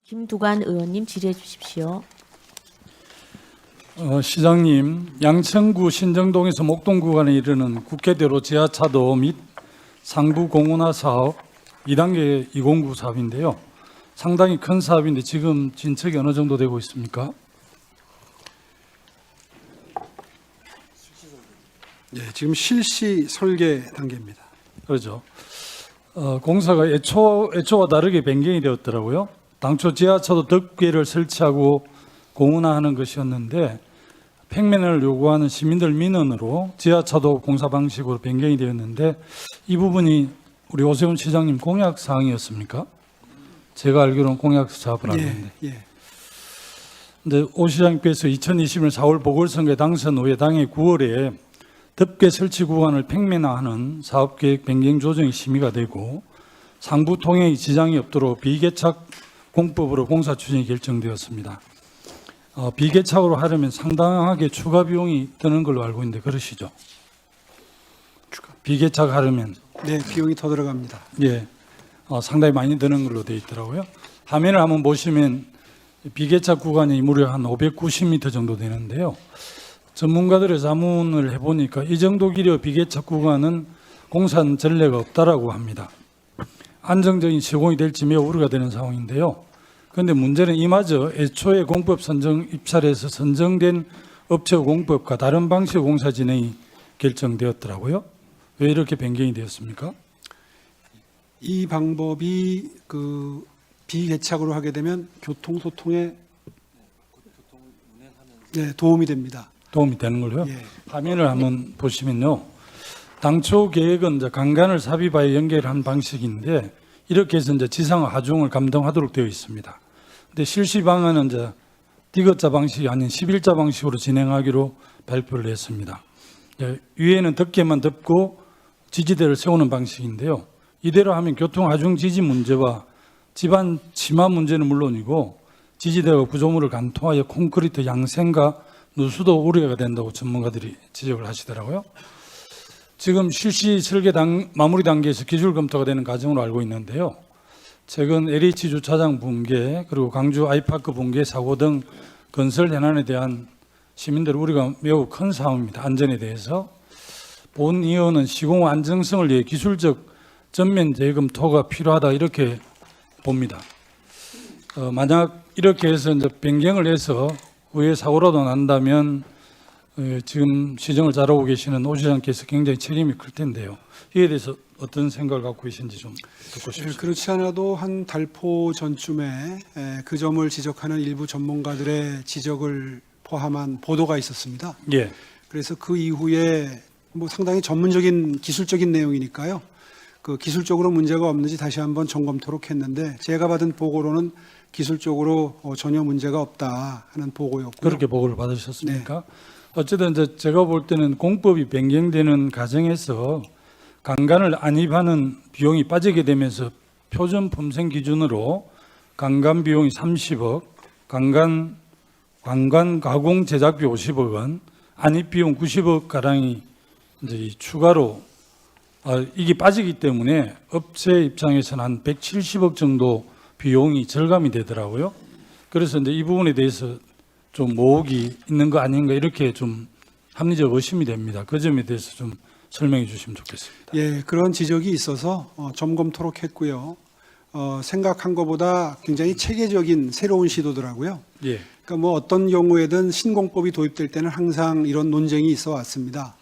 김두관 의원님 질의해 주십시오. 시장님, 양천구 신정동에서 목동 구간에 이르는 국회대로 지하차도 및 상부 공원화 사업 2단계 209 사업인데요. 상당히 큰 사업인데 지금 진척이 어느 정도 되고 있습니까? 네, 지금 실시 설계 단계입니다. 그렇죠. 공사가 애초와 다르게 변경이 되었더라고요. 당초 지하차도 덮개를 설치하고 공원화하는 것이었는데 팽면을 요구하는 시민들 민원으로 지하차도 공사 방식으로 변경이 되었는데 이 부분이 우리 오세훈 시장님 공약 사항이었습니까? 제가 알기로는 공약 사업을 하는데. 예. 근데 오 시장님께서 2020년 4월 보궐선거에 당선 후에 당해 9월에 덮개 설치 구간을 팽면화하는 사업계획 변경 조정이 심의가 되고 상부 통행에 지장이 없도록 비개착 공법으로 공사 추진이 결정되었습니다. 비개착으로 하려면 상당하게 추가 비용이 드는 걸로 알고 있는데 그러시죠? 비개착 하려면 네, 비용이 더 들어갑니다. 예, 상당히 많이 드는 걸로 되어 있더라고요. 화면을 한번 보시면 비개착 구간이 무려 한 590m 정도 되는데요. 전문가들의 자문을 해보니까 이 정도 길이의 비개착 구간은 공사 전례가 없다라고 합니다. 안정적인 시공이 될지 매우 우려가 되는 상황인데요. 그런데 문제는 이마저 애초에 공법 선정 입찰에서 선정된 업체 공법과 다른 방식의 공사 진행이 결정되었더라고요. 왜 이렇게 변경이 되었습니까? 이 방법이 비개착으로 하게 되면 교통 소통에 도움이 됩니다. 도움이 되는 걸로요. 예. 화면을 한번 보시면요. 당초 계획은 이제 강간을 삽입하여 연결한 방식인데 이렇게 해서 이제 지상화 하중을 감당하도록 되어 있습니다. 근데 실시 방안은 이제 디귿자 방식이 아닌 11자 방식으로 진행하기로 발표를 했습니다. 예, 위에는 덮개만 덮고 지지대를 세우는 방식인데요. 이대로 하면 교통 하중 지지 문제와 집안 침하 문제는 물론이고 지지대가 구조물을 관통하여 콘크리트 양생과 누수도 우려가 된다고 전문가들이 지적을 하시더라고요. 지금 실시 설계 마무리 단계에서 기술 검토가 되는 과정으로 알고 있는데요. 최근 LH 주차장 붕괴 그리고 광주 아이파크 붕괴 사고 등 건설 현안에 대한 시민들 우려가 매우 큰 상황입니다. 안전에 대해서. 본 의원은 시공 안정성을 위해 기술적 전면 재검토가 필요하다 이렇게 봅니다. 만약 이렇게 해서 이제 변경을 해서 후에 사고라도 난다면 지금 시정을 잘하고 계시는 오 시장께서 굉장히 책임이 클 텐데요. 이에 대해서 어떤 생각을 갖고 계신지 좀 듣고 싶습니다. 그렇지 않아도 한 달포 전쯤에 그 점을 지적하는 일부 전문가들의 지적을 포함한 보도가 있었습니다. 예, 그래서 그 이후에 상당히 전문적인 기술적인 내용이니까요. 그 기술적으로 문제가 없는지 다시 한번 점검토록 했는데 제가 받은 보고로는 기술적으로 전혀 문제가 없다 하는 보고였고요. 그렇게 보고를 받으셨습니까? 네. 어쨌든 이제 제가 볼 때는 공법이 변경되는 과정에서 강간을 안입하는 비용이 빠지게 되면서 표준 품생 기준으로 강간 비용이 30억, 강간 가공 제작비 50억 원, 안입 비용 90억 가량이 이제 추가로 이게 빠지기 때문에 업체 입장에서는 한 170억 정도 비용이 절감이 되더라고요. 그래서 이제 이 부분에 대해서 좀 모혹이 있는 거 아닌가 이렇게 좀 합리적 의심이 됩니다. 그 점에 대해서 좀 설명해 주시면 좋겠습니다. 예, 그런 지적이 있어서 점검토록 했고요. 생각한 것보다 굉장히 체계적인 새로운 시도더라고요. 예, 그러니까 어떤 경우에든 신공법이 도입될 때는 항상 이런 논쟁이 있어 왔습니다.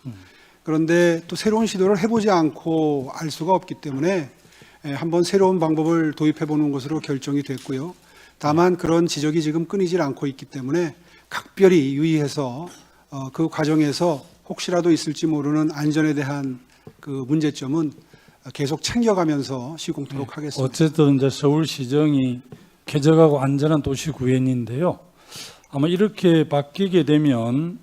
그런데 또 새로운 시도를 해보지 않고 알 수가 없기 때문에 한번 새로운 방법을 도입해 보는 것으로 결정이 됐고요. 다만 그런 지적이 지금 끊이질 않고 있기 때문에 각별히 유의해서 그 과정에서 혹시라도 있을지 모르는 안전에 대한 그 문제점은 계속 챙겨가면서 시공토록 하겠습니다. 어쨌든 이제 서울시정이 쾌적하고 안전한 도시 구현인데요. 아마 이렇게 바뀌게 되면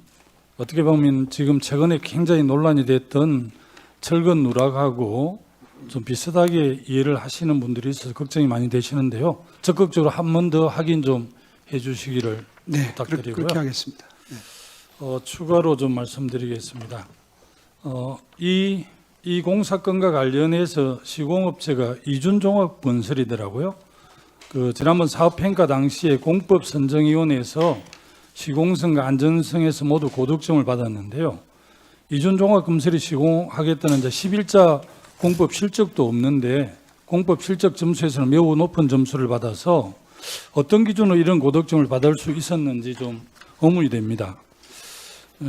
어떻게 보면 지금 최근에 굉장히 논란이 됐던 철근 누락하고 좀 비슷하게 이해를 하시는 분들이 있어서 걱정이 많이 되시는데요. 적극적으로 한 번 더 확인 좀 해주시기를 부탁드리고요. 그렇게 하겠습니다. 네. 추가로 좀 말씀드리겠습니다. 이 공사건과 관련해서 시공업체가 이준종합건설이더라고요. 지난번 사업 평가 당시에 공법 선정위원회에서 시공성과 안전성에서 모두 고득점을 받았는데요. 이준 종합건설이 시공하겠다는 이제 11자 공법 실적도 없는데 공법 실적 점수에서는 매우 높은 점수를 받아서 어떤 기준으로 이런 고득점을 받을 수 있었는지 좀 의문이 됩니다.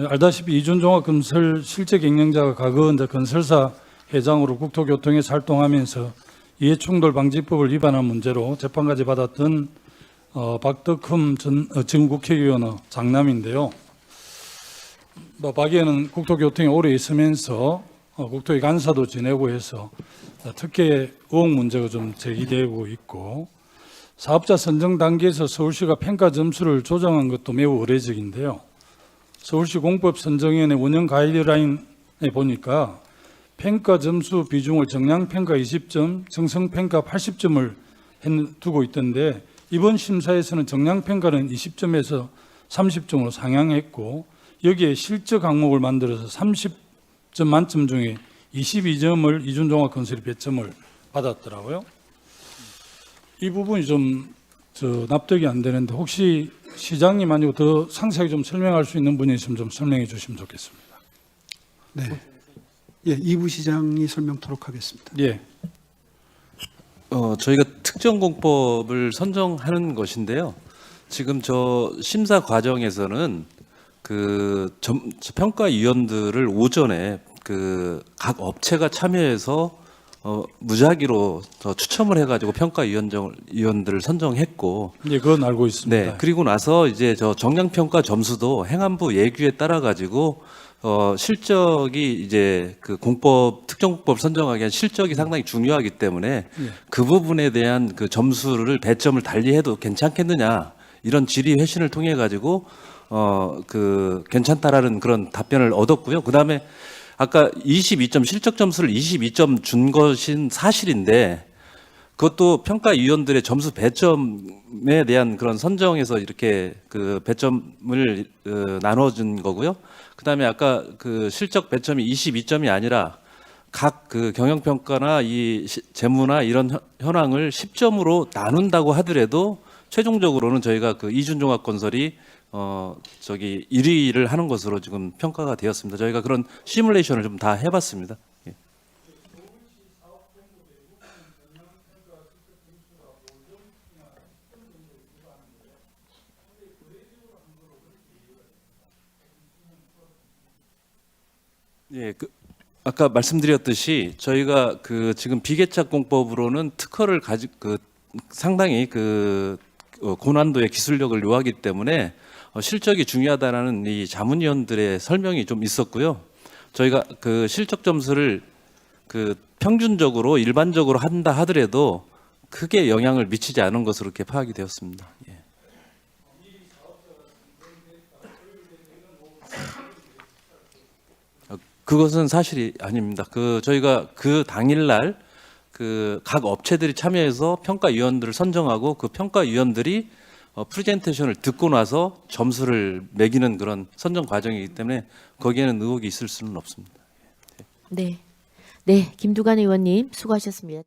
알다시피 이준 종합건설 실제 경영자가 과거 이제 건설사 회장으로 국토교통에서 활동하면서 이해충돌 방지법을 위반한 문제로 재판까지 받았던 박덕흠 전 국회의원의 장남인데요. 박 의원은 국토교통에 오래 있으면서 국토의 간사도 지내고 해서 특혜 의혹 문제가 좀 제기되고 있고, 사업자 선정 단계에서 서울시가 평가 점수를 조정한 것도 매우 의례적인데요. 서울시 공법 선정위원회 운영 가이드라인에 보니까 평가 점수 비중을 정량평가 20점, 정성평가 80점을 두고 있던데, 이번 심사에서는 정량평가는 20점에서 30점으로 상향했고 여기에 실적 항목을 만들어서 30점 만점 중에 22점을 이준종합건설이 배점을 받았더라고요. 이 부분이 좀 납득이 안 되는데, 혹시 시장님 아니고 더 상세하게 좀 설명할 수 있는 분이 있으면 좀 설명해 주시면 좋겠습니다. 네. 예, 이부 시장이 설명토록 하겠습니다. 예. 저희가 특정공법을 선정하는 것인데요. 지금 저 심사 과정에서는 평가위원들을 오전에 각 업체가 참여해서 무작위로 추첨을 해가지고 평가위원들을 선정했고, 예, 그건 알고 있습니다. 네, 그리고 나서 이제 저 정량평가 점수도 행안부 예규에 따라 가지고 실적이 이제 특정공법 선정하기 위한 실적이 상당히 중요하기 때문에 그 부분에 대한 점수를 배점을 달리해도 괜찮겠느냐, 이런 질의 회신을 통해 가지고 괜찮다라는 그런 답변을 얻었고요. 그다음에 아까 22점 실적 점수를 22점 준 것인 사실인데, 그것도 평가위원들의 점수 배점에 대한 그런 선정에서 이렇게 배점을 나눠준 거고요. 그다음에 아까 실적 배점이 22점이 아니라 각 경영평가나 이 재무나 이런 현황을 10점으로 나눈다고 하더라도 최종적으로는 저희가 이준종합건설이 1위를 하는 것으로 지금 평가가 되었습니다. 저희가 그런 시뮬레이션을 좀 다 해봤습니다. 예. 예, 아까 말씀드렸듯이 저희가 지금 비계착공법으로는 특허를 상당히 고난도의 기술력을 요하기 때문에 실적이 중요하다라는 이 자문위원들의 설명이 좀 있었고요. 저희가 실적 점수를 평균적으로 일반적으로 한다 하더라도 크게 영향을 미치지 않은 것으로 이렇게 파악이 되었습니다. 예. 그것은 사실이 아닙니다. 저희가 당일날 각 업체들이 참여해서 평가위원들을 선정하고 그 평가위원들이 프레젠테이션을 듣고 나서 점수를 매기는 그런 선정 과정이기 때문에 거기에는 의혹이 있을 수는 없습니다. 네. 네, 김두관 의원님 수고하셨습니다.